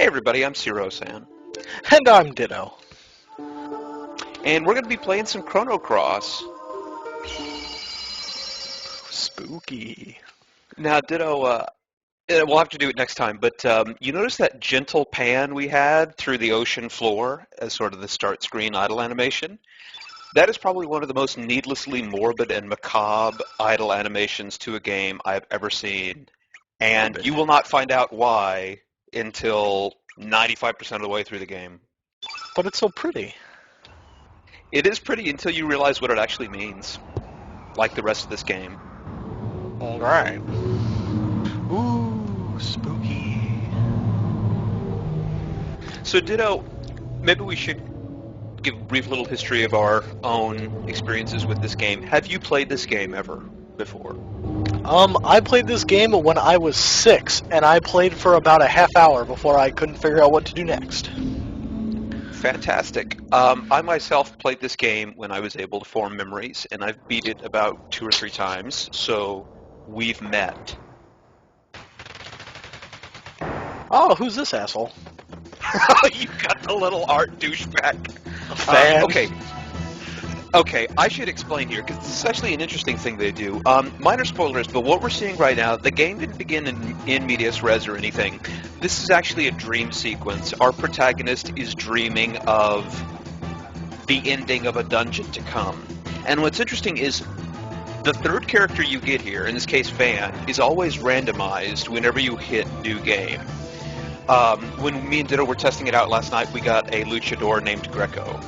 everybody, I'm Cirosan. And I'm Ditto. And we're going to be playing some Chrono Cross. Spooky. Now, Ditto, we'll have to do it next time, but you notice that gentle pan we had through the ocean floor as sort of the start screen idle animation? That is probably one of the most needlessly morbid and macabre idle animations to a game I've ever seen. And you will not find out why until 95% of the way through the game. But it's so pretty. It is pretty until you realize what it actually means, like the rest of this game. Alright. Ooh, spooky. So Ditto, maybe we should give a brief little history of our own experiences with this game. Have you played this game ever before? I played this game when I was 6, and I played for about a half hour before I couldn't figure out what to do next. Fantastic. I myself played this game when I was able to form memories, and I've beat it about 2 or 3 times, so we've met. Oh, who's this asshole? You got the little art douchebag. A fan? Okay, I should explain here, because this is actually an interesting thing they do. Minor spoilers, but what we're seeing right now, the game didn't begin in medias res or anything. This is actually a dream sequence. Our protagonist is dreaming of the ending of a dungeon to come. And what's interesting is the third character you get here, in this case Van, is always randomized whenever you hit new game. When me and Ditto were testing it out last night, we got a luchador named Greco.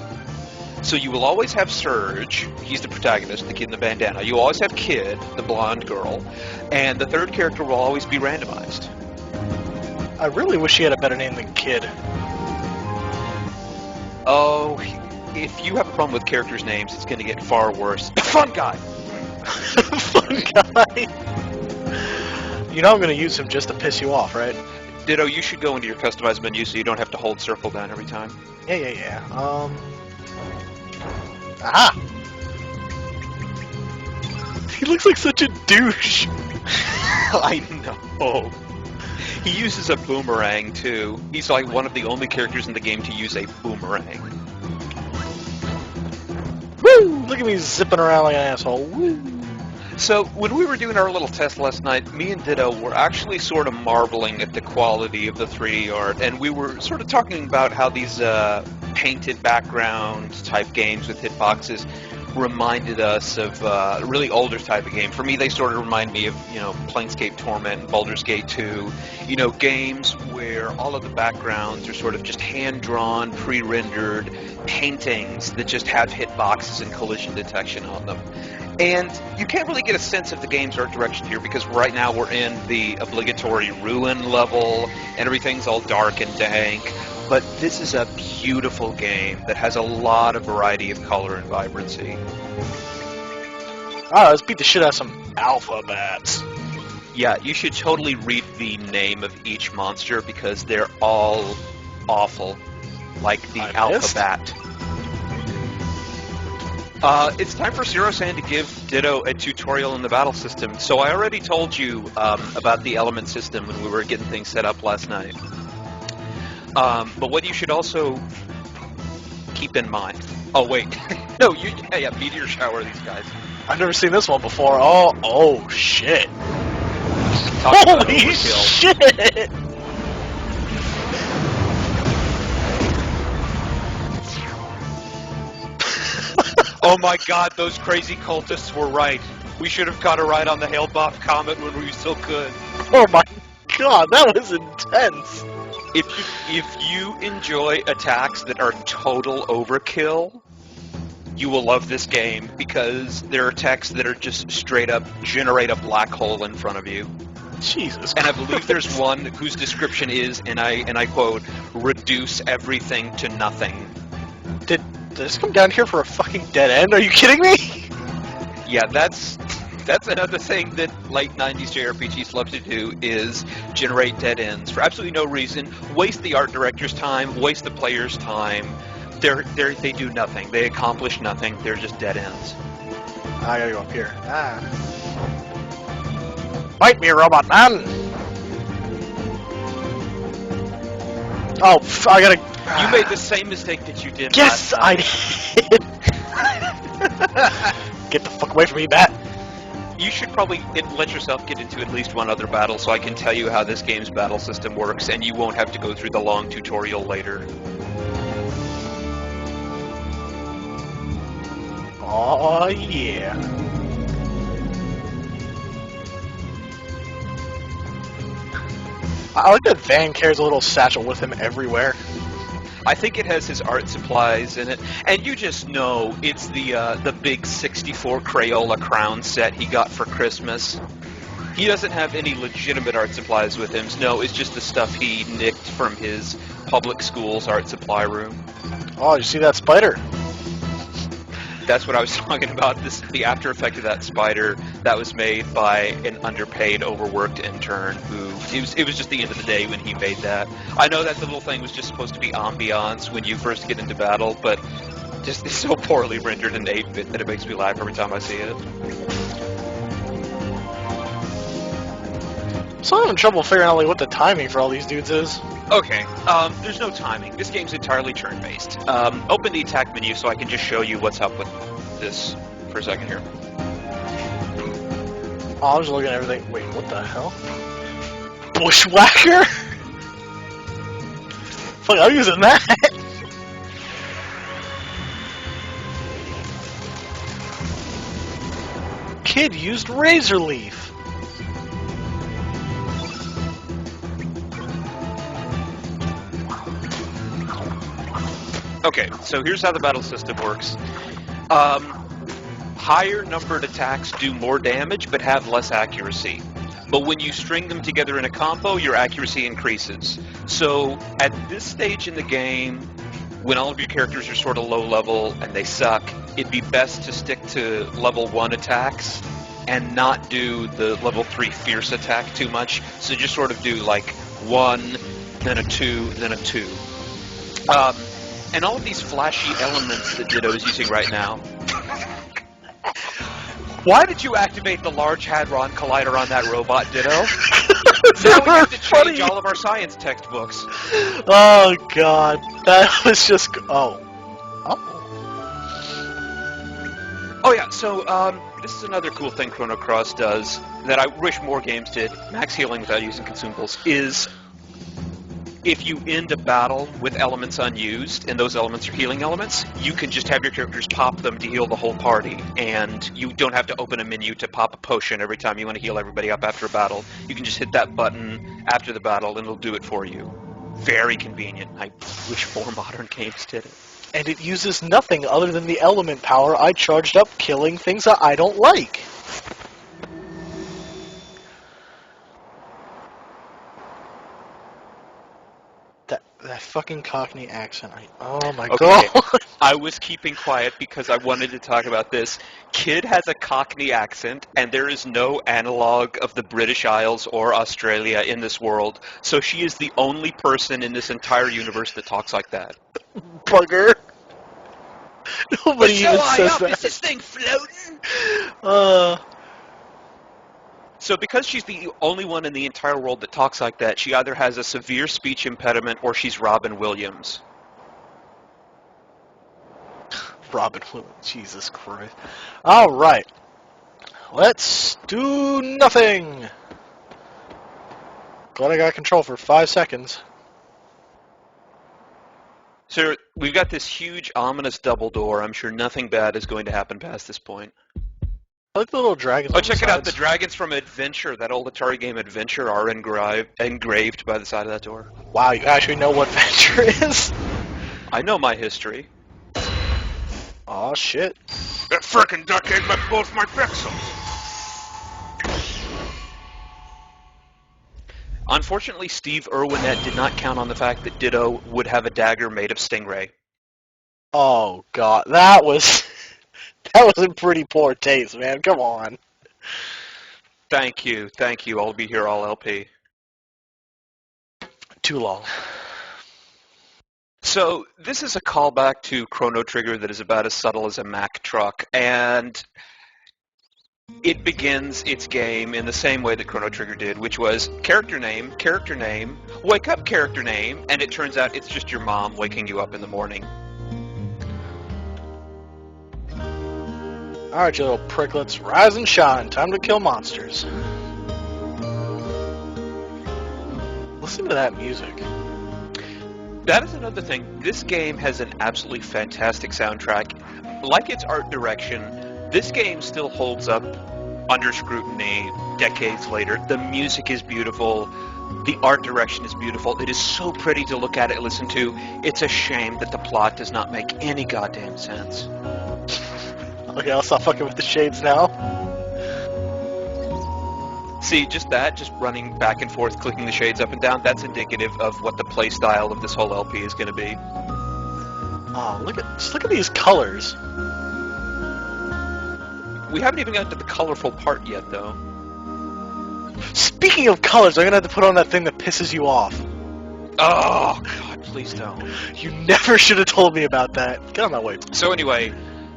So you will always have Surge, he's the protagonist, the kid in the bandana. You always have Kid, the blonde girl, and the third character will always be randomized. I really wish he had a better name than Kid. Oh, if you have a problem with characters' names, it's going to get far worse. Fun guy! Fun guy! You know I'm going to use him just to piss you off, right? Ditto, you should go into your customized menu so you don't have to hold circle down every time. Yeah. Aha! He looks like such a douche. I know. He uses a boomerang, too. He's like one of the only characters in the game to use a boomerang. Woo! Look at me zipping around like an asshole. Woo! So, when we were doing our little test last night, me and Ditto were actually sort of marveling at the quality of the 3D art, and we were sort of talking about how these painted background type games with hitboxes reminded us of a really older type of game. For me, they sort of remind me of, Planescape Torment and Baldur's Gate 2. Games where all of the backgrounds are sort of just hand-drawn, pre-rendered paintings that just have hitboxes and collision detection on them. And you can't really get a sense of the game's art direction here because right now we're in the obligatory ruin level and everything's all dark and dank. But this is a beautiful game that has a lot of variety of color and vibrancy. Alright, let's beat the shit out of some alpha bats. Yeah, you should totally read the name of each monster because they're all awful. Like the alpha bat. It's time for Cirosan to give Ditto a tutorial in the battle system. So I already told you about the element system when we were getting things set up last night. But what you should also keep in mind... Oh, wait. No, meteor shower these guys. I've never seen this one before. Oh shit. Holy shit! Oh my god, those crazy cultists were right. We should have got a ride on the Hale-Bopp Comet when we still could. Oh my god, that was intense! If you enjoy attacks that are total overkill, you will love this game because there are attacks that are just straight up generate a black hole in front of you. Jesus And I believe there's one whose description is, and I quote, reduce everything to nothing. Did this come down here for a fucking dead end? Are you kidding me? Yeah, that's another thing that late 90s JRPGs love to do is generate dead ends for absolutely no reason, waste the art director's time, waste the player's time. They do nothing. They accomplish nothing. They're just dead ends. I gotta go up here. Fight me, robot man! Oh, I gotta... You made the same mistake that you did Yes, last I time. did! Get the fuck away from me, bat! You should probably let yourself get into at least one other battle so I can tell you how this game's battle system works, and you won't have to go through the long tutorial later. Oh yeah. I like that Van carries a little satchel with him everywhere. I think it has his art supplies in it, and you just know it's the big 64 Crayola crown set he got for Christmas. He doesn't have any legitimate art supplies with him. No, it's just the stuff he nicked from his public school's art supply room. Oh, you see that spider? That's what I was talking about. The after effect of that spider that was made by an underpaid, overworked intern who it was just the end of the day when he made that. I know that the little thing was just supposed to be ambiance when you first get into battle, but just it's so poorly rendered in 8-bit that it makes me laugh every time I see it. So I'm having trouble figuring out like what the timing for all these dudes is. Okay, there's no timing. This game's entirely turn-based. Open the attack menu so I can just show you what's up with this for a second here. Oh, I'm just looking at everything. Wait, what the hell? Bushwhacker? Fuck, I'm using that. Kid used razor leaf. Okay, so here's how the battle system works. Higher numbered attacks do more damage but have less accuracy. But when you string them together in a combo, your accuracy increases. So at this stage in the game, when all of your characters are sort of low level and they suck, it'd be best to stick to level 1 attacks and not do the level 3 fierce attack too much. So just sort of do like 1, then a 2, then a 2. And all of these flashy elements that Ditto is using right now. Why did you activate the Large Hadron Collider on that robot, Ditto? Now we have to change all of our science textbooks. Oh god, that was just... Oh. Oh yeah, so this is another cool thing Chrono Cross does that I wish more games did, max healing without using consumables, is if you end a battle with elements unused, and those elements are healing elements, you can just have your characters pop them to heal the whole party, and you don't have to open a menu to pop a potion every time you want to heal everybody up after a battle. You can just hit that button after the battle, and it'll do it for you. Very convenient. I wish more modern games did it. And it uses nothing other than the element power I charged up killing things that I don't like. That fucking Cockney accent. Oh my god. I was keeping quiet because I wanted to talk about this. Kid has a Cockney accent, and there is no analog of the British Isles or Australia in this world, so she is the only person in this entire universe that talks like that. Bugger. Nobody even says that. Is this thing floating? So because she's the only one in the entire world that talks like that, she either has a severe speech impediment or she's Robin Williams. Robin Williams, Jesus Christ. Alright. Let's do nothing. Glad I got control for 5 seconds. So we've got this huge, ominous double door. I'm sure nothing bad is going to happen past this point. I like the little dragons. Oh, check it out. The dragons from Adventure, that old Atari game Adventure, are engraved by the side of that door. Wow, you actually know what Adventure is? I know my history. Aw, shit. That frickin' duck ate both my pixels. Unfortunately, Steve Irwinette did not count on the fact that Ditto would have a dagger made of stingray. Oh, God. That was in pretty poor taste, man. Come on. Thank you. I'll be here all LP. Too long. So, this is a callback to Chrono Trigger that is about as subtle as a Mack truck, and it begins its game in the same way that Chrono Trigger did, which was character name, wake up character name, and it turns out it's just your mom waking you up in the morning. Alright, you little pricklets, rise and shine. Time to kill monsters. Listen to that music. That is another thing. This game has an absolutely fantastic soundtrack. Like its art direction, this game still holds up under scrutiny decades later. The music is beautiful. The art direction is beautiful. It is so pretty to look at it and listen to. It's a shame that the plot does not make any goddamn sense. Okay, I'll stop fucking with the shades now. See, just running back and forth, clicking the shades up and down, that's indicative of what the play style of this whole LP is going to be. Oh, look at these colors. We haven't even gotten to the colorful part yet, though. Speaking of colors, I'm gonna have to put on that thing that pisses you off. Oh, God, please don't. You never should have told me about that. Get on my way. So anyway,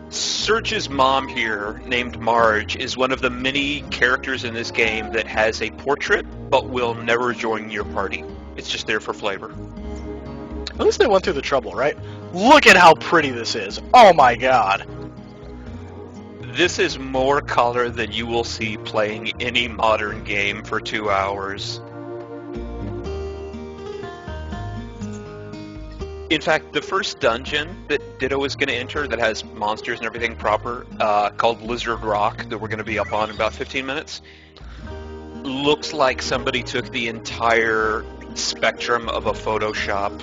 Serge's mom here, named Marge, is one of the many characters in this game that has a portrait, but will never join your party. It's just there for flavor. At least they went through the trouble, right? Look at how pretty this is. Oh my god. This is more color than you will see playing any modern game for 2 hours. In fact, the first dungeon that Ditto is going to enter that has monsters and everything proper, called Lizard Rock, that we're going to be up on in about 15 minutes, looks like somebody took the entire spectrum of a Photoshop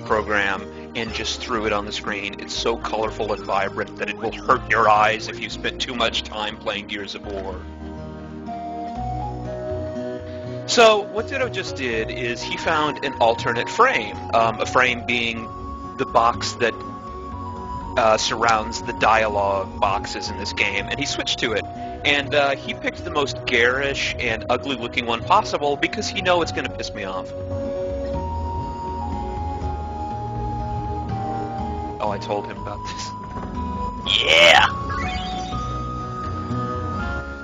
program and just threw it on the screen. It's so colorful and vibrant that it will hurt your eyes if you spent too much time playing Gears of War. So, what Ditto just did is he found an alternate frame, a frame being the box that surrounds the dialogue boxes in this game, and he switched to it. And he picked the most garish and ugly-looking one possible because he knows it's going to piss me off. Oh, I told him about this. Yeah!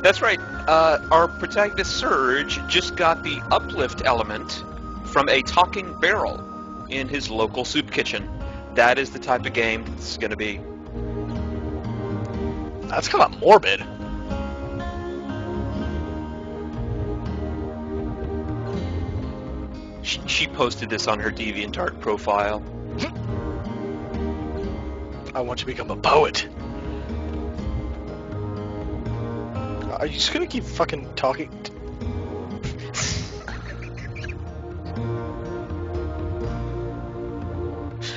That's right. Our protagonist Serge just got the uplift element from a talking barrel in his local soup kitchen. That is the type of game this is going to be. That's kind of morbid. She posted this on her DeviantArt profile. I want to become a poet. Are you just gonna keep fucking talking?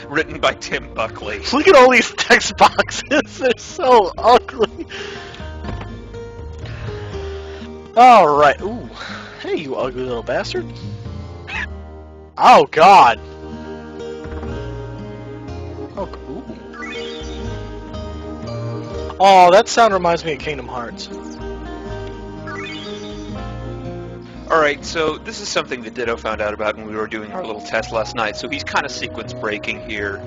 Written by Tim Buckley. Look at all these text boxes. They're so ugly. Alright. Ooh. Hey, you ugly little bastard. Oh, God. Oh, ooh. Oh, that sound reminds me of Kingdom Hearts. Alright, so this is something that Ditto found out about when we were doing our little test last night, so he's kind of sequence breaking here.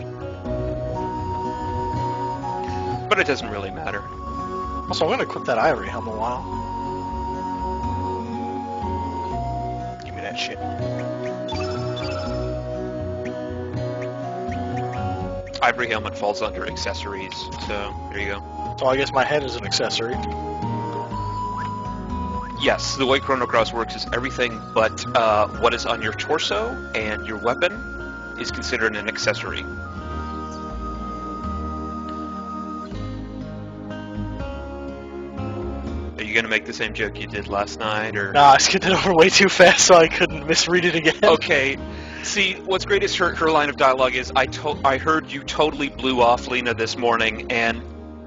But it doesn't really matter. Also, I'm gonna equip that ivory helm a while. Give me that shit. Ivory helmet falls under accessories, so there you go. So I guess my head is an accessory. Yes, the way Chrono Cross works is everything but what is on your torso and your weapon is considered an accessory. Are you going to make the same joke you did last night, or? Nah, I skipped it over way too fast so I couldn't misread it again. Okay. See, what's great is her line of dialogue is, I heard you totally blew off Lena this morning, and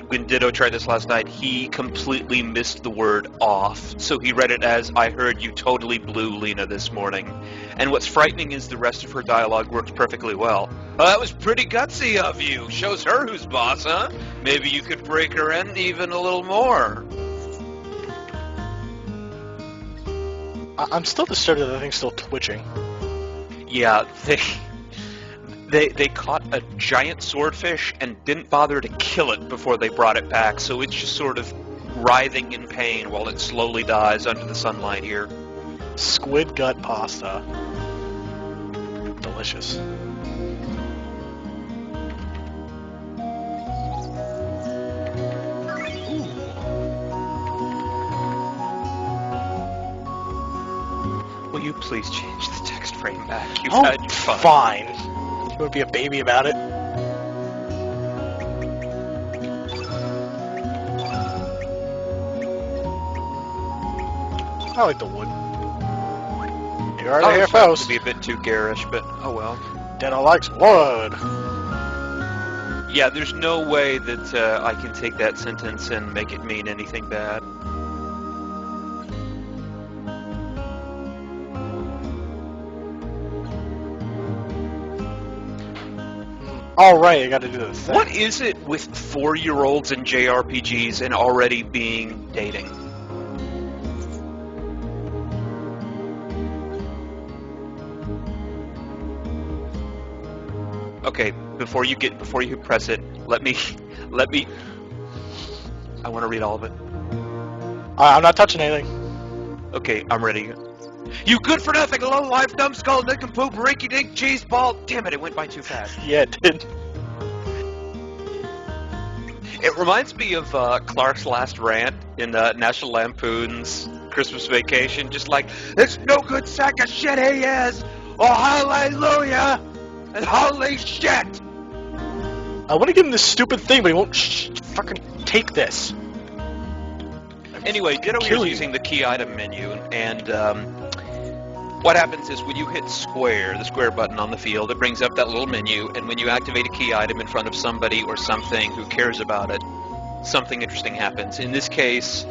when Ditto tried this last night, he completely missed the word off. So he read it as, I heard you totally blew Lena this morning. And what's frightening is the rest of her dialogue works perfectly well. Oh, that was pretty gutsy of you. Shows her who's boss, huh? Maybe you could break her in even a little more. I'm still disturbed that the thing's still twitching. Yeah, they caught a giant swordfish and didn't bother to kill it before they brought it back, so it's just sort of writhing in pain while it slowly dies under the sunlight here. Squid gut pasta. Delicious. Will you please change the text frame back? You've Oh, had your fun. fine. You won't be a baby about it. I like the wood. You already I hear was trying folks. to be a bit too garish, but oh well. Ditto likes wood. Yeah, there's no way that I can take that sentence and make it mean anything bad. Alright, I gotta do the thing. What is it with 4-year-olds in JRPGs and already being dating? Okay, before you press it, let me I want to read all of it. I'm not touching anything. Okay, I'm ready. You good for nothing, low-life, numbskull, nincompoop, rinky-dink, cheese ball. Damn it, it went by too fast. Yeah, it did. It reminds me of Clark's last rant in National Lampoon's Christmas Vacation. Just like, it's no good sack of shit he is. Oh, hallelujah. And holy shit. I want to give him this stupid thing, but he won't fucking take this. Anyway, Ditto Kill is you. using the key item menu, and what happens is when you hit square, the square button on the field, it brings up that little menu, and when you activate a key item in front of somebody or something who cares about it, something interesting happens. In this case,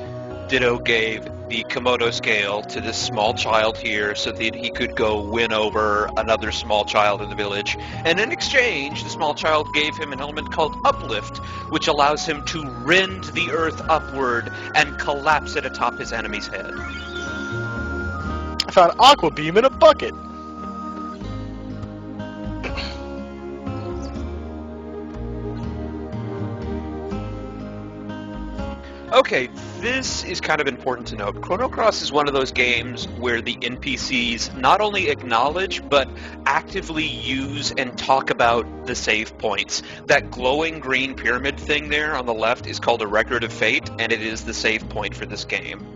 Ditto gave the Komodo scale to this small child here so that he could go win over another small child in the village. And in exchange, the small child gave him an element called Uplift, which allows him to rend the earth upward and collapse it atop his enemy's head. I found Aqua Beam in a bucket. Okay, this is kind of important to note. Chrono Cross is one of those games where the NPCs not only acknowledge, but actively use and talk about the save points. That glowing green pyramid thing there on the left is called a Record of Fate, and it is the save point for this game.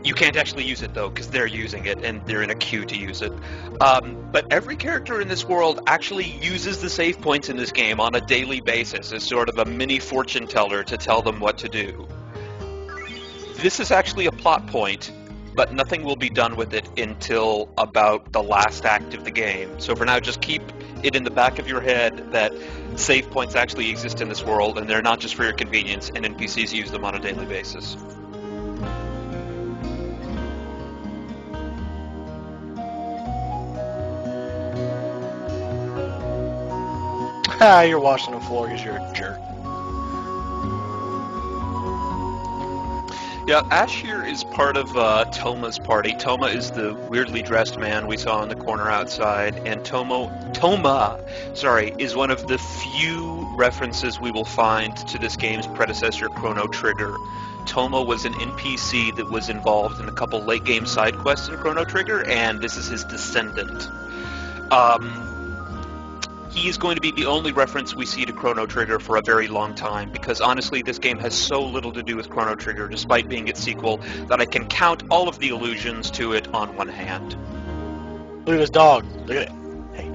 You can't actually use it, though, because they're using it, and they're in a queue to use it. But every character in this world actually uses the save points in this game on a daily basis as sort of a mini fortune teller to tell them what to do. This is actually a plot point, but nothing will be done with it until about the last act of the game. So for now, just keep it in the back of your head that save points actually exist in this world, and they're not just for your convenience, and NPCs use them on a daily basis. Ah, you're washing the floor because you're a jerk. Yeah, Ash here is part of Toma's party. Toma is the weirdly dressed man we saw in the corner outside, and Toma, is one of the few references we will find to this game's predecessor, Chrono Trigger. Toma was an NPC that was involved in a couple late-game side quests in Chrono Trigger, and this is his descendant. He is going to be the only reference we see to Chrono Trigger for a very long time, because honestly, this game has so little to do with Chrono Trigger, despite being its sequel, that I can count all of the allusions to it on one hand. Look at this dog. Look at it.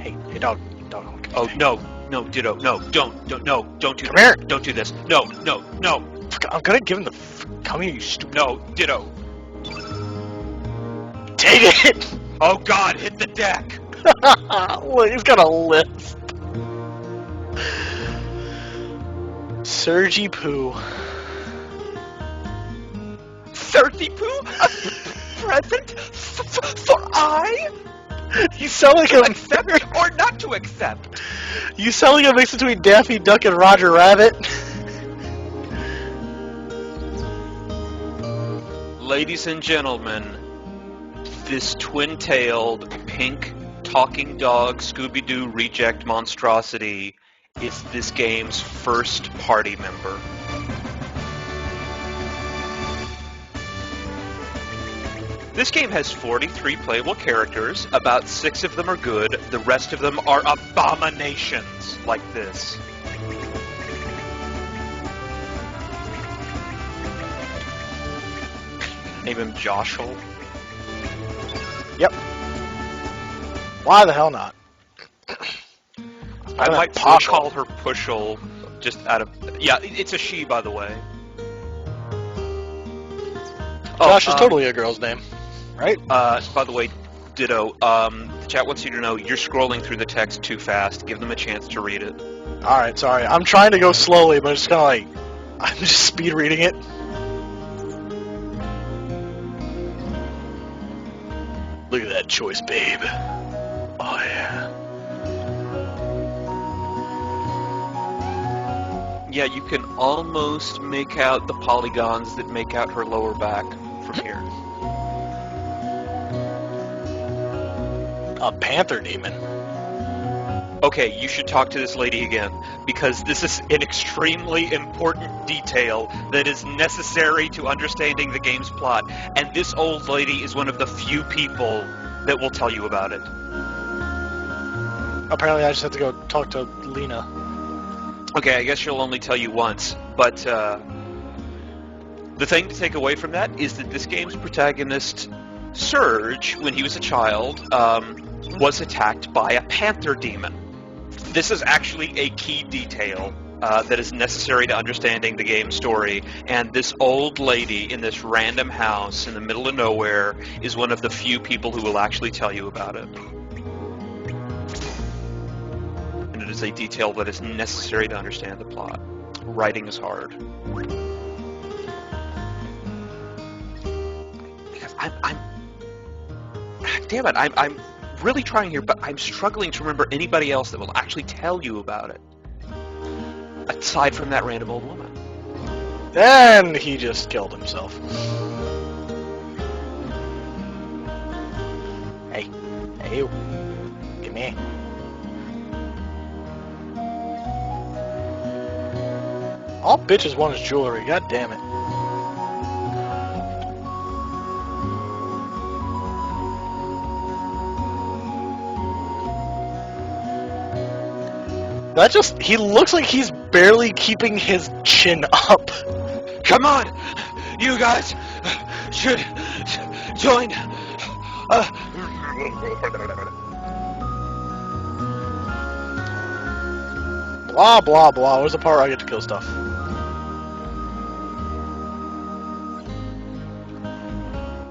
Hey, dog. Dog. Oh, no, Ditto, no, don't do Come this. here. Don't do this. No. I'm gonna give him the... Come here, you stupid... No, Ditto. Take it! Oh God, hit the deck. Look, he's got a lift. Sergi Poo. 30 poo? A present? For I? You sound like a... Accept or not to accept? You sound like a mix between Daffy Duck and Roger Rabbit. Ladies and gentlemen, this twin-tailed, pink, talking dog Scooby-Doo reject monstrosity is this game's first party member. This game has 43 playable characters. About 6 of them are good. The rest of them are abominations like this. Name him Joshua. Yep. Why the hell not? I might Poshel. call her Pushel, just out of... Yeah, it's a she, by the way. Josh is totally a girl's name, right? By the way, Ditto, the chat wants you to know you're scrolling through the text too fast. Give them a chance to read it. Alright, sorry. I'm trying to go slowly, but it's kind of like... I'm just speed reading it. Look at that choice, babe. Oh, yeah. Yeah, you can almost make out the polygons that make out her lower back from here. A panther demon. Okay, you should talk to this lady again, because this is an extremely important detail that is necessary to understanding the game's plot, and this old lady is one of the few people that will tell you about it. Apparently I just have to go talk to Lena. Okay, I guess she'll only tell you once, but the thing to take away from that is that this game's protagonist, Serge, when he was a child, was attacked by a panther demon. This is actually a key detail that is necessary to understanding the game's story, and this old lady in this random house in the middle of nowhere is one of the few people who will actually tell you about it. And it is a detail that is necessary to understand the plot. Writing is hard. Because damn it, I'm really trying here, but I'm struggling to remember anybody else that will actually tell you about it. Aside from that random old woman. Then he just killed himself. Hey. Hey, you. Come here. All bitches want is jewelry, god damn it. That just, he looks like he's barely keeping his chin up. Come on! You guys should join. Blah, blah, blah. Where's the part where I get to kill stuff?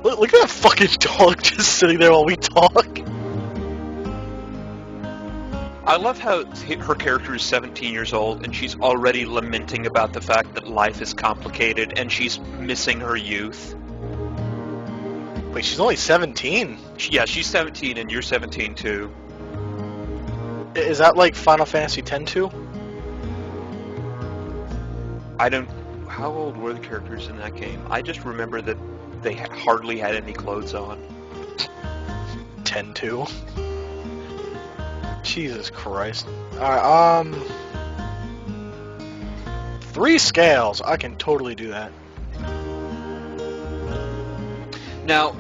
Look at that fucking dog just sitting there while we talk. I love how her character is 17 years old and she's already lamenting about the fact that life is complicated and she's missing her youth. Wait, she's only 17? Yeah, she's 17 and you're 17 too. Is that like Final Fantasy X too? I don't... How old were the characters in that game? I just remember that they hardly had any clothes on. 10-2. Jesus Christ. Alright, 3 scales. I can totally do that. Now,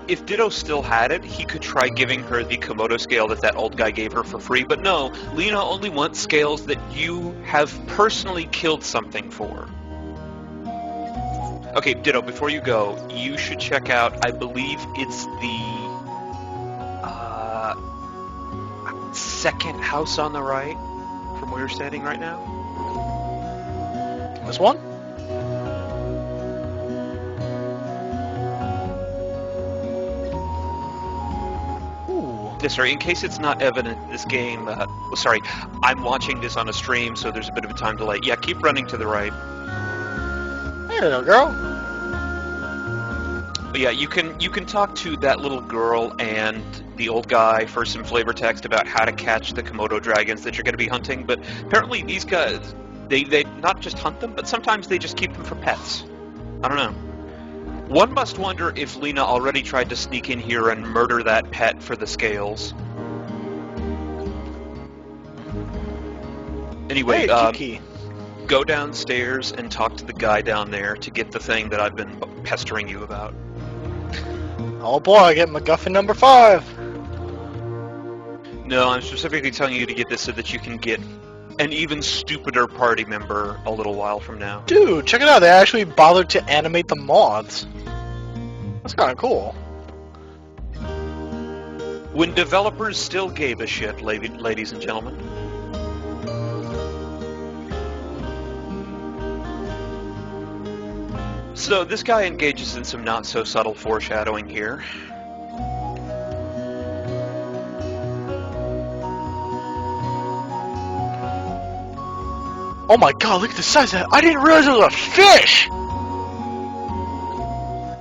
if Ditto still had it, he could try giving her the Komodo scale that old guy gave her for free, but no, Lena only wants scales that you have personally killed something for. Okay, Ditto, before you go, you should check out, I believe it's the second house on the right, from where you're standing right now. This one? Sorry, in case it's not evident, this game, sorry, I'm watching this on a stream, so there's a bit of a time delay. Yeah, keep running to the right. Hey, little girl. But yeah, you can talk to that little girl and the old guy for some flavor text about how to catch the Komodo dragons that you're going to be hunting, but apparently these guys, they not just hunt them, but sometimes they just keep them for pets. I don't know. One must wonder if Lena already tried to sneak in here and murder that pet for the scales. Anyway, hey, Kiki. Go downstairs and talk to the guy down there to get the thing that I've been pestering you about. Oh boy, I get MacGuffin number 5! No, I'm specifically telling you to get this so that you can get an even stupider party member a little while from now. Dude, check it out, they actually bothered to animate the moths. That's kinda cool. When developers still gave a shit, ladies and gentlemen. So this guy engages in some not-so-subtle foreshadowing here. Oh my god, look at the size of that! I didn't realize it was a fish!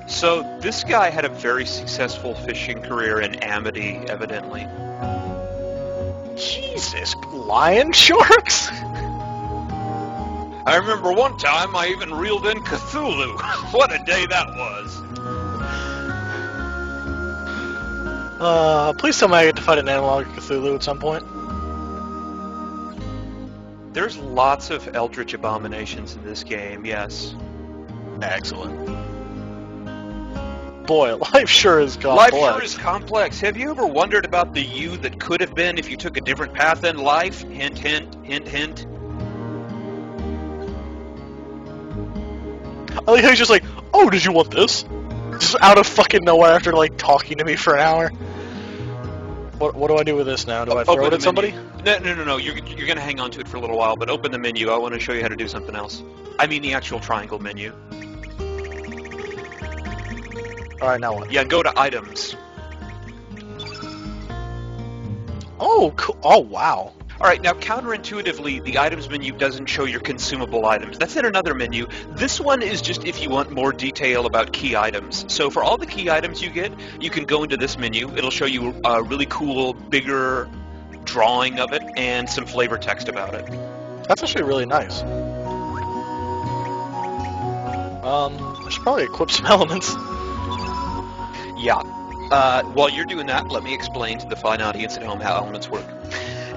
So this guy had a very successful fishing career in Amity, evidently. Jesus, lion sharks? I remember one time I even reeled in Cthulhu. What a day that was. Please tell me I get to fight an analog Cthulhu at some point. There's lots of eldritch abominations in this game, yes. Excellent. Boy, life sure is Life complex. sure is complex. Have you ever wondered about the you that could have been if you took a different path in life? Hint, hint, hint, hint. I like how he's just like, oh, did you want this? Just out of fucking nowhere after, like, talking to me for an hour. What do I do with this now? Do I throw it at somebody? No. You're going to hang on to it for a little while, but open the menu. I want to show you how to do something else. I mean the actual triangle menu. Alright, now what? Yeah, go to items. Oh, cool. Oh, wow. Alright, now counterintuitively, the items menu doesn't show your consumable items. That's in another menu. This one is just if you want more detail about key items. So for all the key items you get, you can go into this menu. It'll show you a really cool, bigger drawing of it and some flavor text about it. That's actually really nice. I should probably equip some elements. Yeah. While you're doing that, let me explain to the fine audience at home how elements work.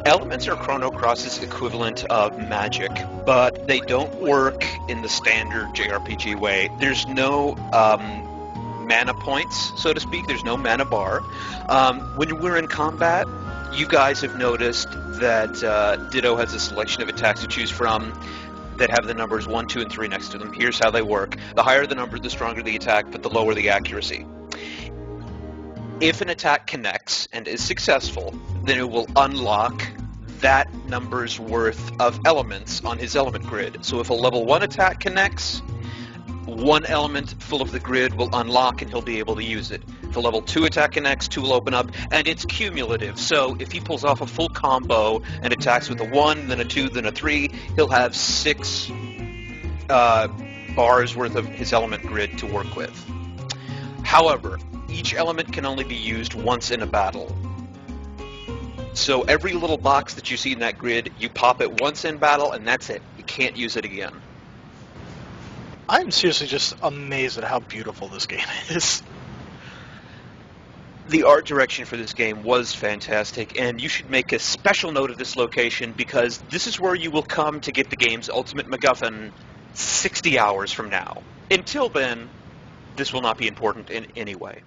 Elements are Chrono Cross's equivalent of magic, but they don't work in the standard JRPG way. There's no mana points, so to speak. There's no mana bar. When we're in combat, you guys have noticed that Ditto has a selection of attacks to choose from that have the numbers 1, 2, and 3 next to them. Here's how they work. The higher the number, the stronger the attack, but the lower the accuracy. If an attack connects and is successful, then it will unlock that number's worth of elements on his element grid. So if a level 1 attack connects, one element full of the grid will unlock and he'll be able to use it. If a level 2 attack connects, 2 will open up, and it's cumulative. So if he pulls off a full combo and attacks with a 1, then a 2, then a 3, he'll have 6 bars worth of his element grid to work with. However, each element can only be used once in a battle. So every little box that you see in that grid, you pop it once in battle, and that's it. You can't use it again. I'm seriously just amazed at how beautiful this game is. The art direction for this game was fantastic, and you should make a special note of this location because this is where you will come to get the game's ultimate MacGuffin 60 hours from now. Until then, this will not be important in any way.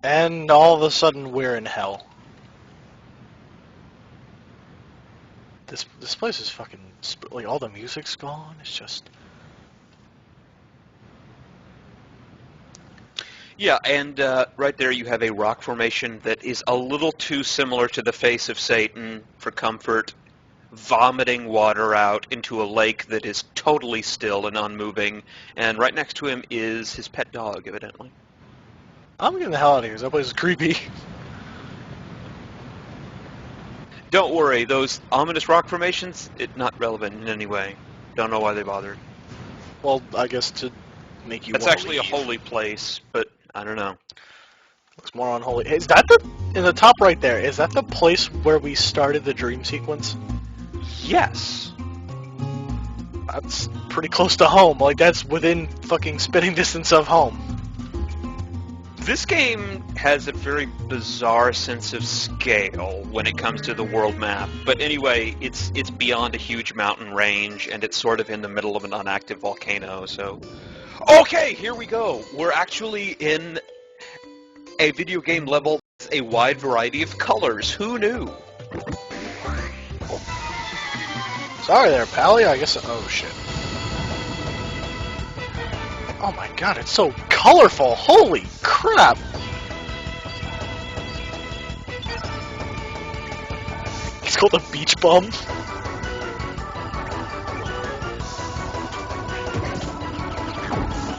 And all of a sudden, we're in hell. This place is fucking... like, all the music's gone. It's just... Yeah, and right there you have a rock formation that is a little too similar to the face of Satan for comfort, vomiting water out into a lake that is totally still and unmoving, and right next to him is his pet dog, evidently. I'm getting the hell out of here. That place is creepy. Don't worry, those ominous rock formations, not relevant in any way. Don't know why they bothered. Well, I guess to make you That's wanna actually leave. a holy place, but I don't know. Looks more unholy. Is that the... in the top right there, is that the place where we started the dream sequence? Yes. That's pretty close to home. Like, that's within fucking spitting distance of home. This game has a very bizarre sense of scale when it comes to the world map. But anyway, it's beyond a huge mountain range, and it's sort of in the middle of an unactive volcano, so... Okay, here we go. We're actually in A video game level with a wide variety of colors. Who knew? Sorry there, Pally. I guess. Oh shit. Oh my god, it's so colorful. Holy crap. It's called a beach bum.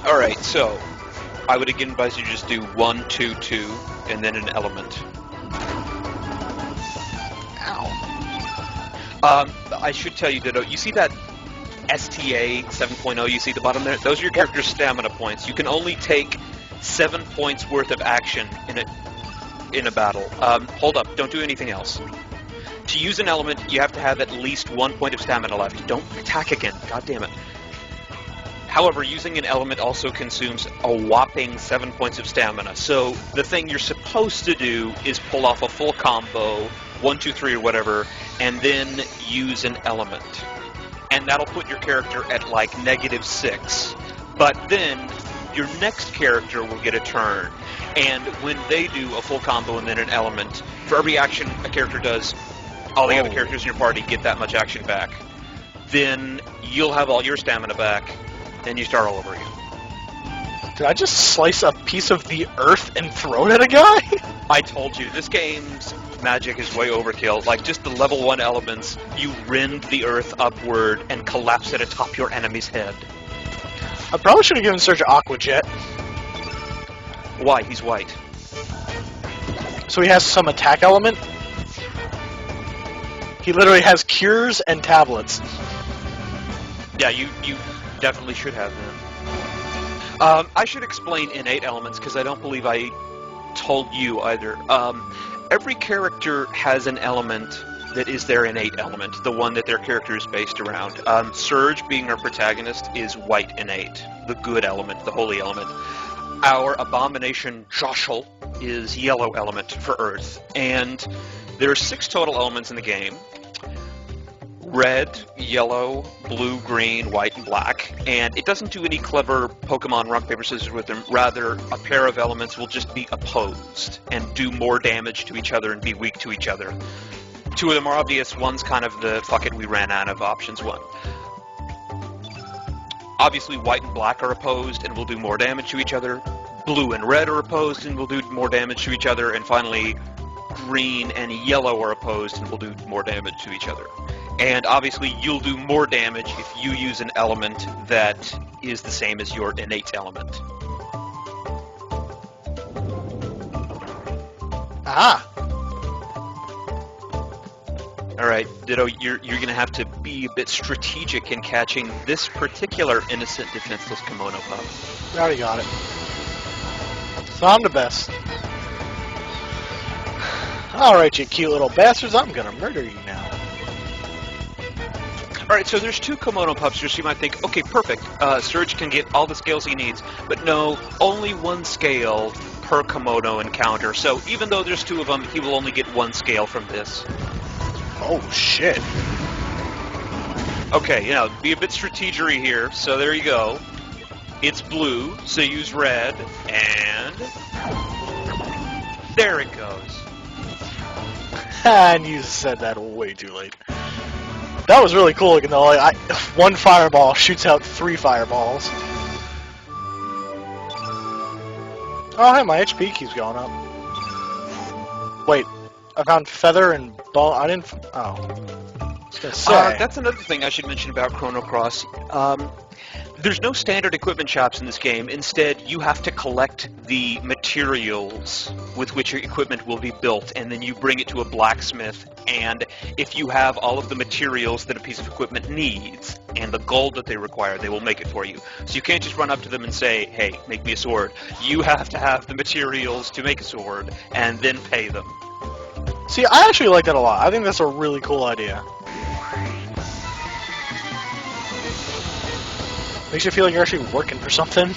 Alright, so I would again advise you to just do 1, 2, 2, and then an element. Ow. I should tell you, Ditto, you see that STA 7.0 you see at the bottom there? Those are your character's stamina points. You can only take 7 points worth of action in a battle. Hold up, don't do anything else. To use an element, you have to have at least 1 point of stamina left. Don't attack again, god damn it. However, using an element also consumes a whopping 7 points of stamina. So the thing you're supposed to do is pull off a full combo, 1, 2, 3 or whatever, and then use an element. And that'll put your character at like -6. But then your next character will get a turn. And when they do a full combo and then an element, for every action a character does, all the other characters in your party get that much action back. Then you'll have all your stamina back, and you start all over again. Did I just slice a piece of the earth and throw it at a guy? I told you, this game's magic is way overkill. Like, just the level 1 elements, you rend the earth upward and collapse it atop your enemy's head. I probably should have given Serge Aqua Jet. Why? He's white. So he has some attack element? He literally has cures and tablets. Yeah, you definitely should have them. I should explain innate elements, because I don't believe I told you either. Every character has an element that is their innate element, the one that their character is based around. Surge, being our protagonist, is white innate, the good element, the holy element. Our abomination, Joshel, is yellow element for Earth. And there are 6 total elements in the game. Red, yellow, blue, green, white, and black. And it doesn't do any clever Pokemon rock, paper, scissors with them. Rather, a pair of elements will just be opposed and do more damage to each other and be weak to each other. 2 of them are obvious. One's kind of the fuck it, we ran out of options one. Obviously, white and black are opposed and will do more damage to each other. Blue and red are opposed and will do more damage to each other. And finally, green and yellow are opposed and will do more damage to each other. And obviously, you'll do more damage if you use an element that is the same as your innate element. Ah! Alright, Ditto, you're going to have to be a bit strategic in catching this particular innocent, defenseless kimono pup. I already got it. So I'm the best. Alright, you cute little bastards, I'm gonna murder you now. Alright, so there's 2 kimono pups here, so you might think, okay, perfect, Surge can get all the scales he needs. But no, only 1 scale per kimono encounter. So even though there's 2 of them, he will only get 1 scale from this. Oh, shit. Okay, be a bit strategery here, so there you go. It's blue, so use red, and... there it goes. And you said that way too late. That was really cool looking though. Like, 1 fireball shoots out 3 fireballs. Oh, hey, my HP keeps going up. Wait, I found feather and bone. I didn't. Oh. I was gonna say. That's another thing I should mention about Chrono Cross. There's no standard equipment shops in this game. Instead, you have to collect the materials with which your equipment will be built, and then you bring it to a blacksmith, and if you have all of the materials that a piece of equipment needs, and the gold that they require, they will make it for you. So you can't just run up to them and say, hey, make me a sword. You have to have the materials to make a sword, and then pay them. See, I actually like that a lot. I think that's a really cool idea. Makes you feel like you're actually working for something.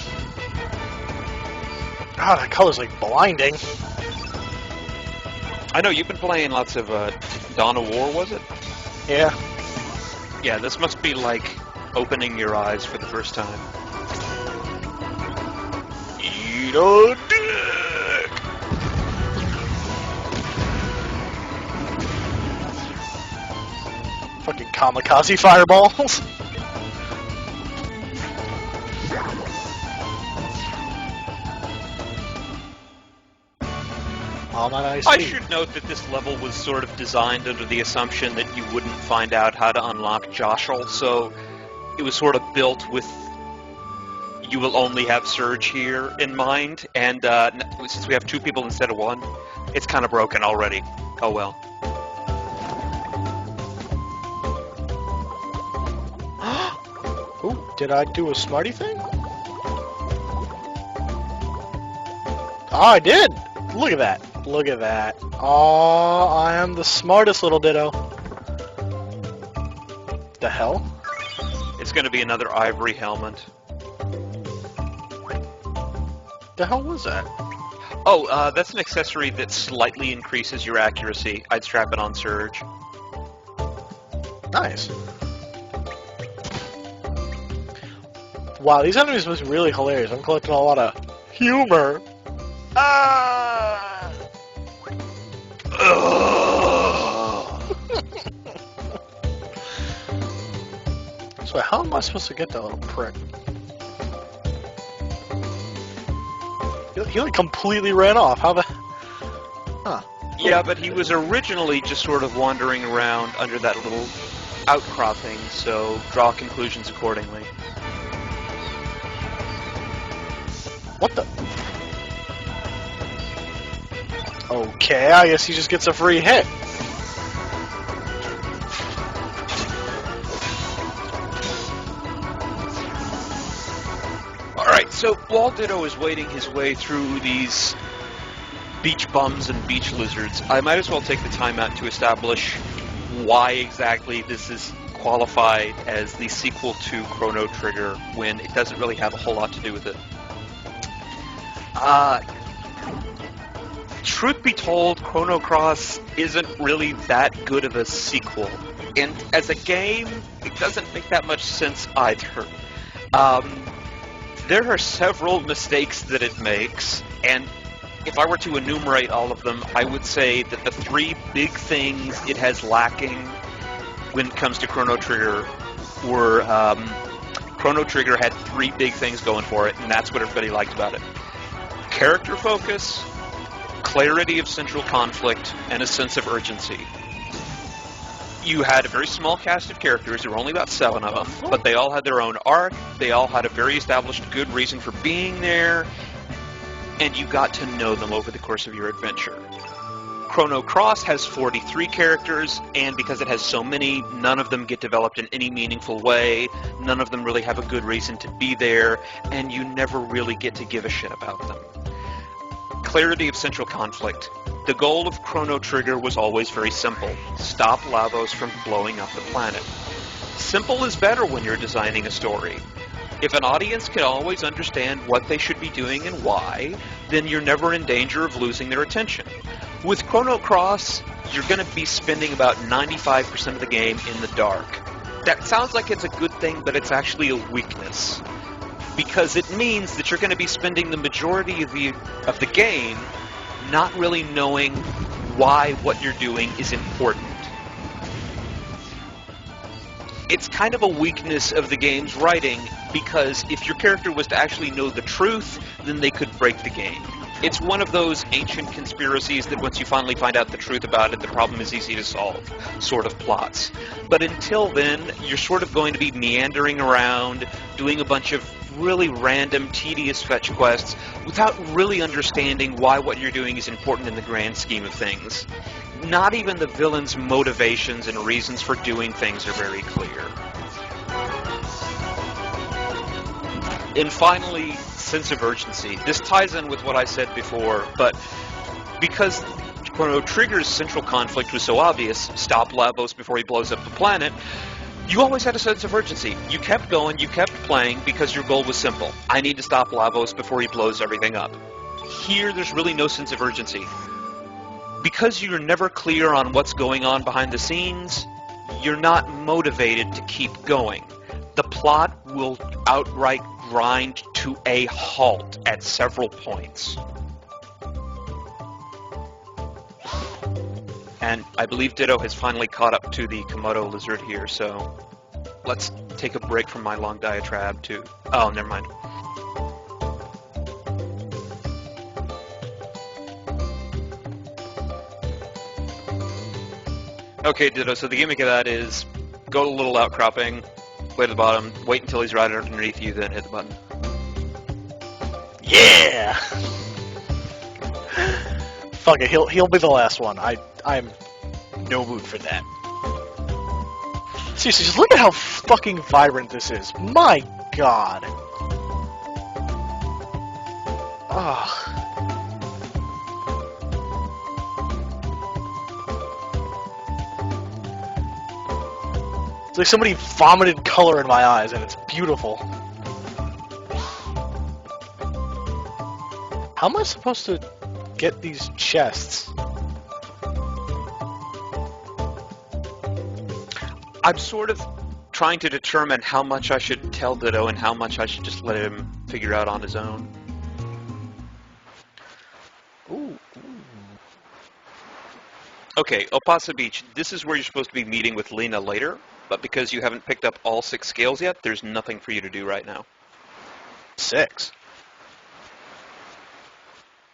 God, that color's like blinding. I know, you've been playing lots of Dawn of War, was it? Yeah. Yeah, this must be like opening your eyes for the first time. Eat a dick! Kamikaze fireballs. All that ice. I should note that this level was sort of designed under the assumption that you wouldn't find out how to unlock Joshel, so it was sort of built with you will only have Surge here in mind, and since we have 2 people instead of 1, it's kind of broken already. Oh well. Ooh, did I do a smarty thing? Oh, I did! Look at that. Look at that. Oh, I am the smartest little Ditto. The hell? It's going to be another ivory helmet. The hell was that? Oh, that's an accessory that slightly increases your accuracy. I'd strap it on Surge. Nice. Wow, these enemies must be really hilarious. I'm collecting a lot of humor. Ah! So how am I supposed to get that little prick? He like completely ran off. How the... Huh. Yeah, but he was originally just sort of wandering around under that little outcropping, so draw conclusions accordingly. What the... Okay, I guess he just gets a free hit. Alright, so while Ditto is wading his way through these beach bums and beach lizards, I might as well take the time out to establish why exactly this is qualified as the sequel to Chrono Trigger when it doesn't really have a whole lot to do with it. Truth be told, Chrono Cross isn't really that good of a sequel, and as a game, it doesn't make that much sense either. There are several mistakes that it makes, and if I were to enumerate all of them, I would say that the 3 big things it has lacking when it comes to Chrono Trigger were, Chrono Trigger had 3 big things going for it, and that's what everybody liked about it. Character focus, clarity of central conflict, and a sense of urgency. You had a very small cast of characters, there were only about 7 of them, but they all had their own arc, they all had a very established good reason for being there, and you got to know them over the course of your adventure. Chrono Cross has 43 characters, and because it has so many, none of them get developed in any meaningful way, none of them really have a good reason to be there, and you never really get to give a shit about them. Clarity of central conflict. The goal of Chrono Trigger was always very simple. Stop Lavos from blowing up the planet. Simple is better when you're designing a story. If an audience can always understand what they should be doing and why, then you're never in danger of losing their attention. With Chrono Cross, you're going to be spending about 95% of the game in the dark. That sounds like it's a good thing, but it's actually a weakness. Because it means that you're going to be spending the majority of the game not really knowing why what you're doing is important. It's kind of a weakness of the game's writing, because if your character was to actually know the truth, then they could break the game. It's one of those ancient conspiracies that once you finally find out the truth about it, the problem is easy to solve, sort of plots. But until then, you're sort of going to be meandering around, doing a bunch of really random, tedious fetch quests, without really understanding why what you're doing is important in the grand scheme of things. Not even the villain's motivations and reasons for doing things are very clear. And finally, sense of urgency. This ties in with what I said before, but because Chrono Trigger's central conflict was so obvious, stop Lavos before he blows up the planet, you always had a sense of urgency. You kept going, you kept playing, because your goal was simple. I need to stop Lavos before he blows everything up. Here, there's really no sense of urgency. Because you're never clear on what's going on behind the scenes, you're not motivated to keep going. The plot will outright grind to a halt at several points. And I believe Ditto has finally caught up to the Komodo lizard here, so let's take a break from my long diatribe to... Oh, never mind. Okay, Ditto, so the gimmick of that is go to a little outcropping, way to the bottom, wait until he's right underneath you, then hit the button. Yeah! Fuck it, he'll be the last one. I'm no mood for that. Seriously, just look at how fucking vibrant this is. My god. Ugh. It's like somebody vomited color in my eyes, and it's beautiful. How am I supposed to get these chests? I'm sort of trying to determine how much I should tell Ditto and how much I should just let him figure out on his own. Ooh. Okay, Opasa Beach, this is where you're supposed to be meeting with Lena later, but because you haven't picked up all 6 scales yet, there's nothing for you to do right now. 6?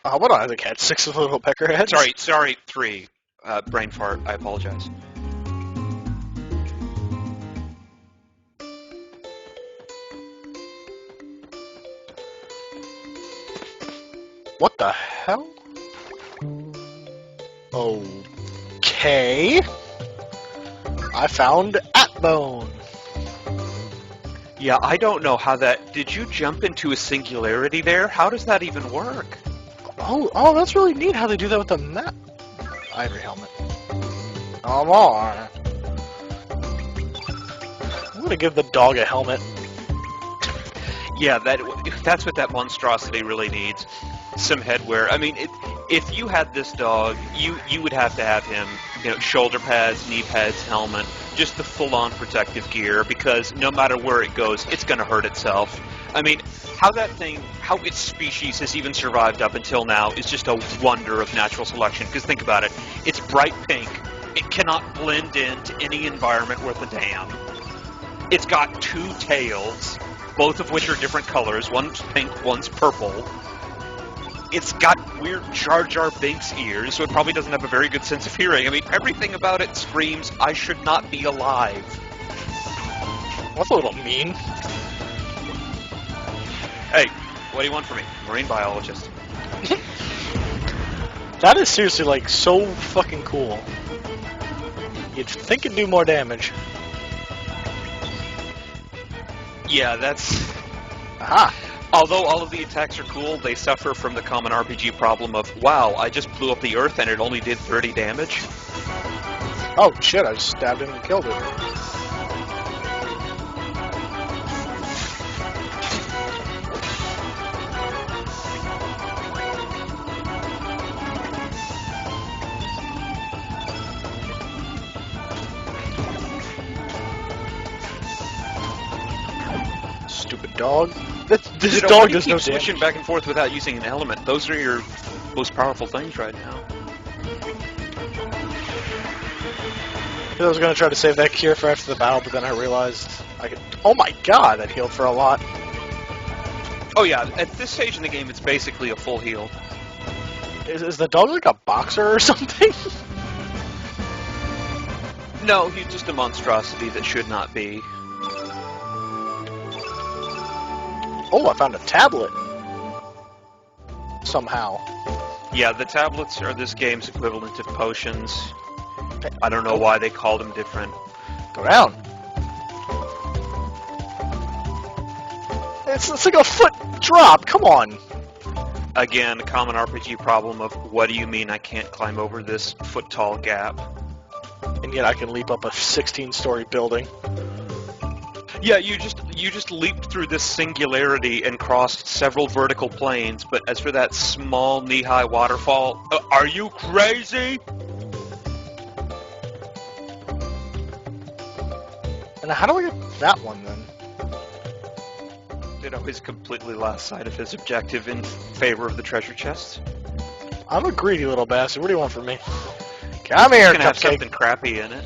What do I think I had 6 little peckerheads? Sorry, 3. Brain fart, I apologize. What the hell? Okay. I found Atbone. Yeah, I don't know how that... Did you jump into a singularity there? How does that even work? Oh, that's really neat how they do that with the map. Ivory helmet. Come on. I'm gonna give the dog a helmet. Yeah, that's what that monstrosity really needs. Some headwear. I mean, if you had this dog, you would have to have him, shoulder pads, knee pads, helmet, just the full-on protective gear, because no matter where it goes, it's going to hurt itself. I mean, how its species has even survived up until now is just a wonder of natural selection, because think about it. It's bright pink. It cannot blend into any environment worth a damn. It's got 2 tails, both of which are different colors. One's pink, one's purple. It's got weird Jar Jar Binks ears, so it probably doesn't have a very good sense of hearing. I mean, everything about it screams, I should not be alive. That's a little mean. Hey, what do you want from me? Marine biologist. That is seriously, like, so fucking cool. You'd think it'd do more damage. Yeah, that's... Aha! Although all of the attacks are cool, they suffer from the common RPG problem of, wow, I just blew up the Earth and it only did 30 damage. Oh shit, I just stabbed him and killed it. Stupid dog. This dog does no damage. Switching back and forth without using an element. Those are your most powerful things right now. I was going to try to save that cure for after the battle, but then I realized I could... Oh my god, that healed for a lot. Oh yeah, at this stage in the game, it's basically a full heal. Is the dog like a boxer or something? No, he's just a monstrosity that should not be. Oh, I found a tablet. Somehow. Yeah, the tablets are this game's equivalent to potions. I don't know why they called them different. Go down. It's like a foot drop, come on. Again, a common RPG problem of, what do you mean I can't climb over this foot-tall gap? And yet I can leap up a 16-story building. Yeah, you just leaped through this singularity and crossed several vertical planes, but as for that small knee-high waterfall, are you crazy? And how do I get that one, then? Ditto has completely lost sight of his objective in favor of the treasure chests. I'm a greedy little bastard. What do you want from me? Come here, It's gonna have Cupcake. something crappy in it.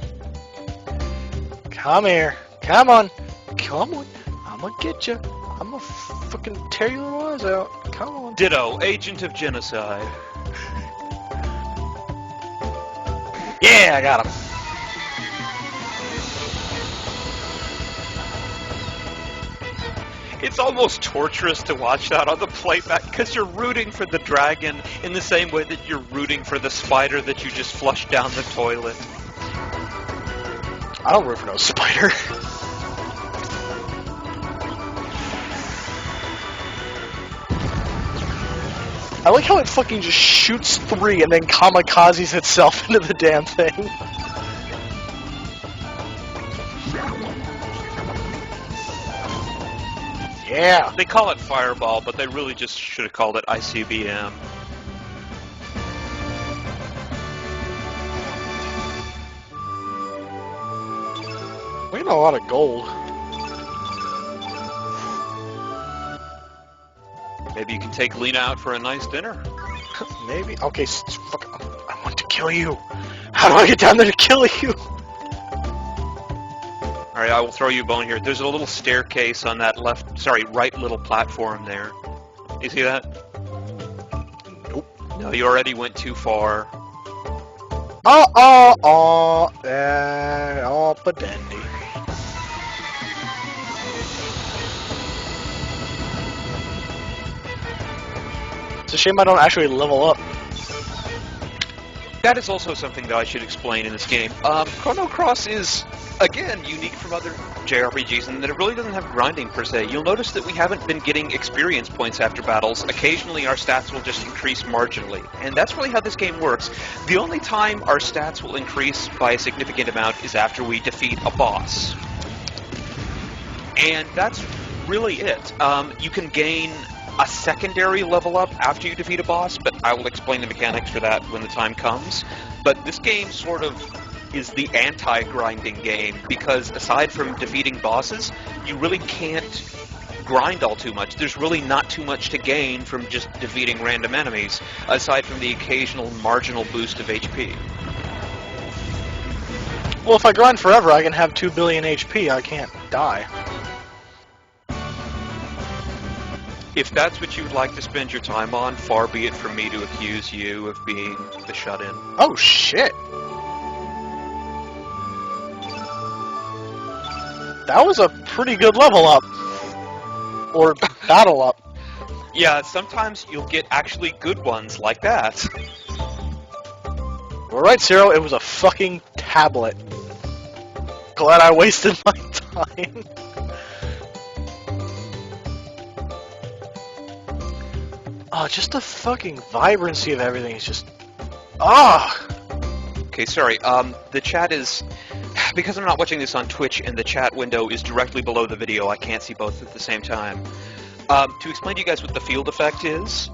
Come here. Come on. Come on. I'm gonna get you. I'm gonna fucking tear your little eyes out. Come on. Ditto, agent of genocide. Yeah, I got him. It's almost torturous to watch that on the playback because you're rooting for the dragon in the same way that you're rooting for the spider that you just flushed down the toilet. I don't root for no spider. I like how it fucking just shoots 3 and then kamikazes itself into the damn thing. Yeah. They call it Fireball, but they really just should have called it ICBM. We got a lot of gold. Maybe you can take Lena out for a nice dinner. Maybe. Okay, fuck. I want to kill you. How do I get down there to kill you? Alright, I will throw you a bone here. There's a little staircase on that right little platform there. You see that? Nope. No, you already went too far. Oh, padandy. It's a shame I don't actually level up. That is also something that I should explain in this game. Chrono Cross is, again, unique from other JRPGs in that it really doesn't have grinding per se. You'll notice that we haven't been getting experience points after battles. Occasionally our stats will just increase marginally, and that's really how this game works. The only time our stats will increase by a significant amount is after we defeat a boss. And that's really it. You can gain a secondary level up after you defeat a boss, but I will explain the mechanics for that when the time comes. But this game sort of is the anti-grinding game, because aside from defeating bosses, you really can't grind all too much. There's really not too much to gain from just defeating random enemies, aside from the occasional marginal boost of HP. Well, if I grind forever, I can have 2 billion HP. I can't die. If that's what you would like to spend your time on, far be it from me to accuse you of being the shut-in. Oh, shit. That was a pretty good level up. Or battle up. Yeah, sometimes you'll get actually good ones like that. Alright, Ciro, it was a fucking tablet. Glad I wasted my time. Oh, just the fucking vibrancy of everything is just... Ah! Okay, sorry, the chat is... Because I'm not watching this on Twitch and the chat window is directly below the video, I can't see both at the same time. To explain to you guys what the field effect is,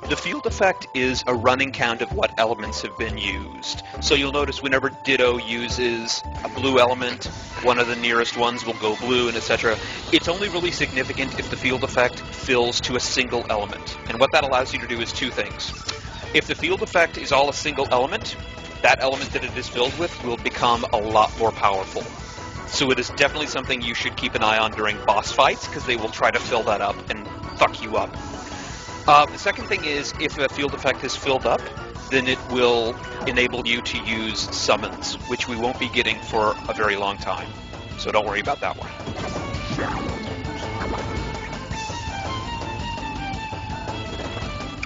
the field effect is a running count of what elements have been used. So you'll notice whenever Ditto uses a blue element, one of the nearest ones will go blue, and etc. It's only really significant if the field effect fills to a single element. And what that allows you to do is two things. If the field effect is all a single element, that element that it is filled with will become a lot more powerful. So it is definitely something you should keep an eye on during boss fights, because they will try to fill that up and fuck you up. The second thing is, if a field effect is filled up, then it will enable you to use summons, which we won't be getting for a very long time. So don't worry about that one.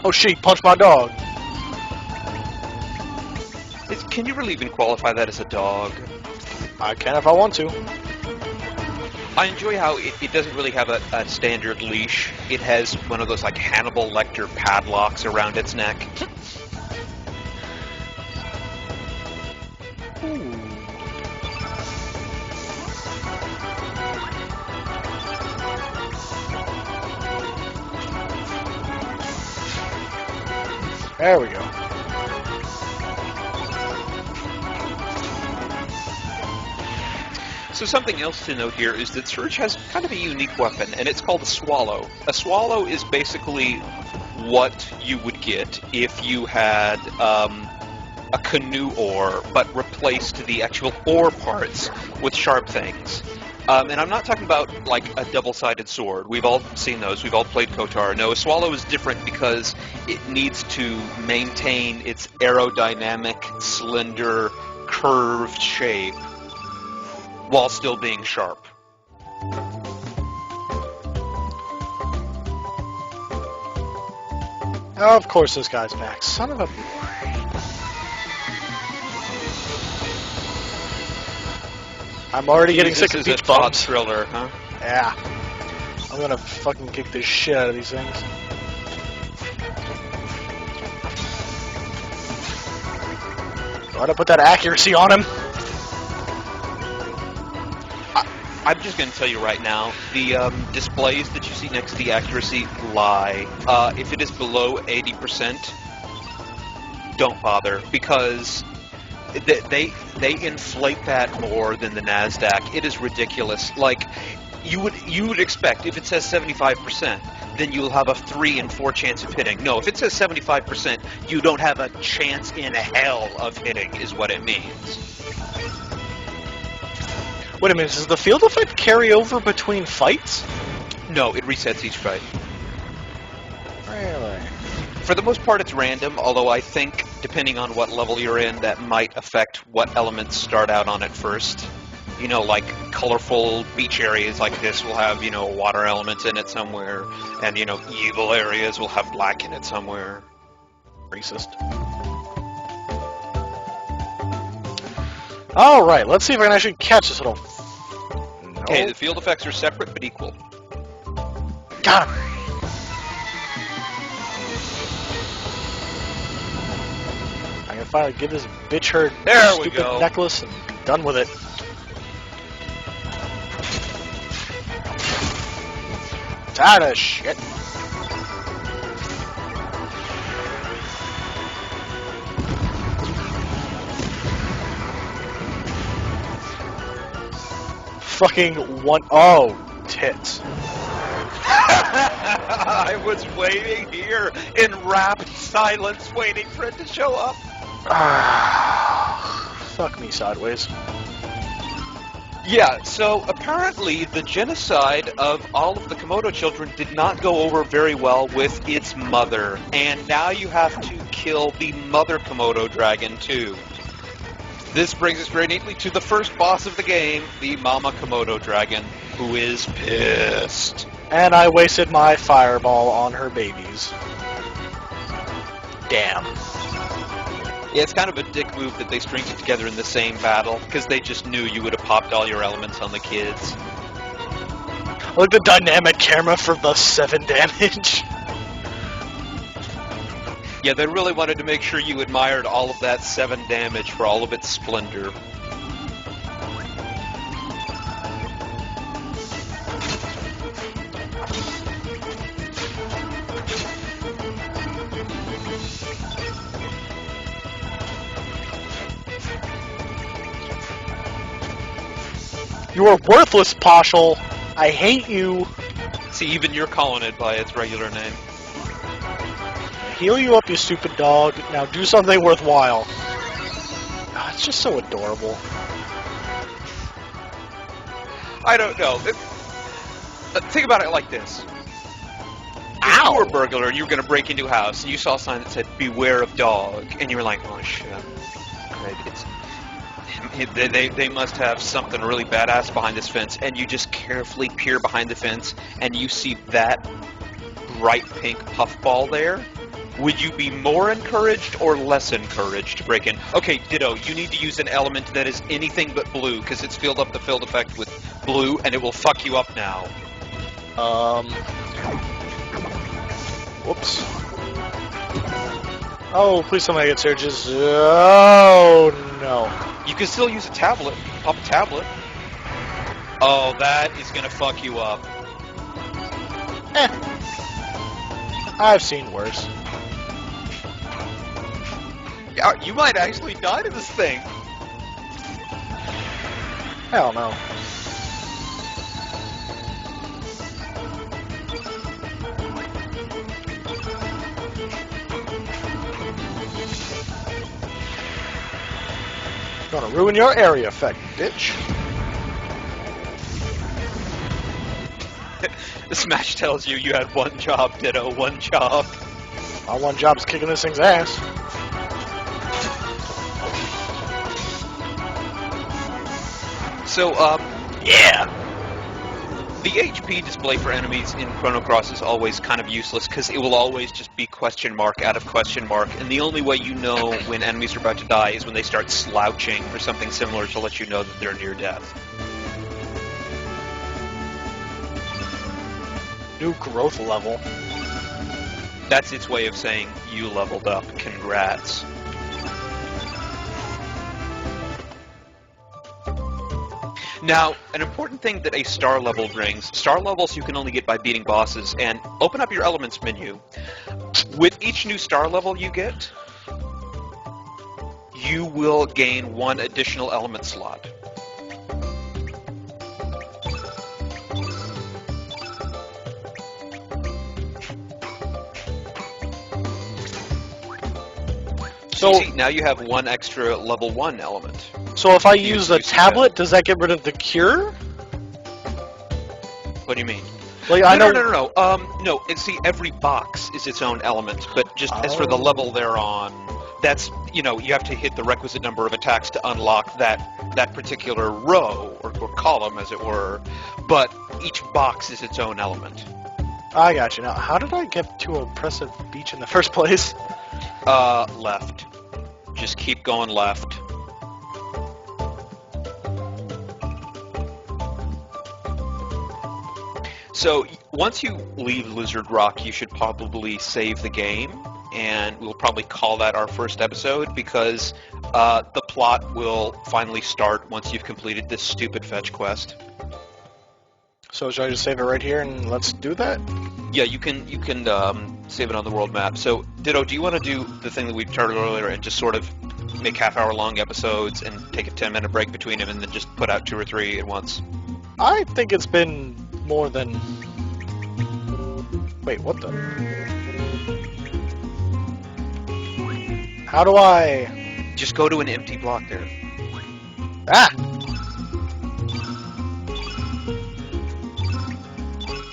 Oh shit, punch my dog. Can you really even qualify that as a dog? I can if I want to. I enjoy how it doesn't really have a standard leash. It has one of those like Hannibal Lecter padlocks around its neck. Ooh. There we go. So something else to note here is that Surge has kind of a unique weapon, and it's called a Swallow. A Swallow is basically what you would get if you had a canoe oar, but replaced the actual oar parts with sharp things. And I'm not talking about like a double-sided sword. We've all seen those. We've all played Kotar. No, a swallow is different because it needs to maintain its aerodynamic, slender, curved shape while still being sharp. Oh, of course this guy's back. Son of a... I'm already getting sick of This is beach a thought bumps. thriller, huh? Yeah. I'm gonna fucking kick the shit out of these things. Gotta put that accuracy on him. I'm just going to tell you right now, the displays that you see next to the accuracy lie. If it is below 80%, don't bother, because they inflate that more than the NASDAQ. It is ridiculous. Like, you would expect, if it says 75%, then you'll have a 3 in 4 chance of hitting. No, if it says 75%, you don't have a chance in hell of hitting, is what it means. Wait a minute, does the field effect carry over between fights? No, it resets each fight. Really? For the most part, it's random, although I think, depending on what level you're in, that might affect what elements start out on it first. You know, like colorful beach areas like this will have, you know, a water element in it somewhere, and, you know, evil areas will have black in it somewhere. Racist. Alright, let's see if I can actually catch this little... Okay, the field effects are separate but equal. Got him! I can finally give this bitch her There we stupid go. necklace and be done with it. Tired of shit. Fucking one... Oh, tits. I was waiting here in rapt silence, waiting for it to show up. Fuck me sideways. Yeah, so apparently the genocide of all of the Komodo children did not go over very well with its mother, and now you have to kill the mother Komodo dragon too. This brings us very neatly to the first boss of the game, the Mama Komodo dragon, who is pissed. And I wasted my fireball on her babies. Damn. Yeah, it's kind of a dick move that they stringed it together in the same battle, because they just knew you would have popped all your elements on the kids. I like the dynamic camera for the 7 damage. Yeah, they really wanted to make sure you admired all of that 7 damage for all of its splendor. You are worthless, Poshel. I hate you. See, even you're calling it by its regular name. Heal you up, you stupid dog. Now do something worthwhile. Oh, it's just so adorable. I don't know. Think about it like this. If you were a burglar and you were going to break into a house and you saw a sign that said, "Beware of dog," and you were like, "Oh shit, right, they must have something really badass behind this fence," and you just carefully peer behind the fence and you see that bright pink puffball there, would you be more encouraged or less encouraged to break in? Okay, Ditto, you need to use an element that is anything but blue, because it's filled up the field effect with blue, and it will fuck you up now. Whoops. Oh, please tell me I get surges. Oh, no. You can still use a tablet. You can pop a tablet. Oh, that is going to fuck you up. I've seen worse. Yeah, you might actually die to this thing. Hell no. Gonna ruin your area effect, bitch. Smash tells you you had one job, Ditto, one job. My one job's kicking this thing's ass. So, yeah! The HP display for enemies in Chrono Cross is always kind of useless, because it will always just be question mark out of question mark, and the only way you know when enemies are about to die is when they start slouching or something similar to let you know that they're near death. New growth level. That's its way of saying, you leveled up, congrats. Now, an important thing that a star level brings, star levels you can only get by beating bosses, and open up your elements menu. With each new star level you get, you will gain one additional element slot. So See, now you have one extra level 1 element. So if I You use the use tablet, does that get rid of the cure? What do you mean? Like I know. No, and see, every box is its own element, but just as for the level they're on, that's, you have to hit the requisite number of attacks to unlock that particular row, or column, as it were, but each box is its own element. I got you. Now, how did I get to Oppressive Beach in the first place? Left. Just keep going left. So, once you leave Lizard Rock, you should probably save the game, and we'll probably call that our first episode, because the plot will finally start once you've completed this stupid fetch quest. So should I just save it right here and let's do that? Yeah, you can save it on the world map. So, Ditto, do you want to do the thing that we started earlier and just sort of make half-hour-long episodes and take a 10-minute break between them and then just put out 2 or 3 at once? I think it's been more than... Wait, what the... How do I... Just go to an empty block there. Ah!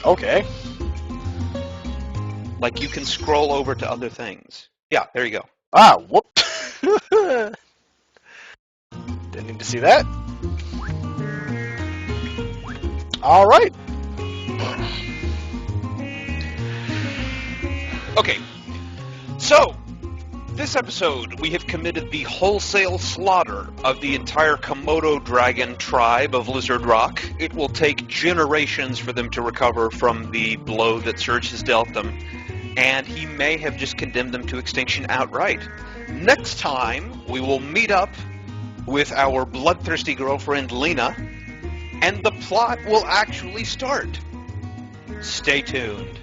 Okay. Like, you can scroll over to other things. Yeah, there you go. Ah, whoop. Didn't need to see that. All right. Okay, so, this episode, we have committed the wholesale slaughter of the entire Komodo dragon tribe of Lizard Rock. It will take generations for them to recover from the blow that Surge has dealt them, and he may have just condemned them to extinction outright. Next time, we will meet up with our bloodthirsty girlfriend, Lena, and the plot will actually start. Stay tuned.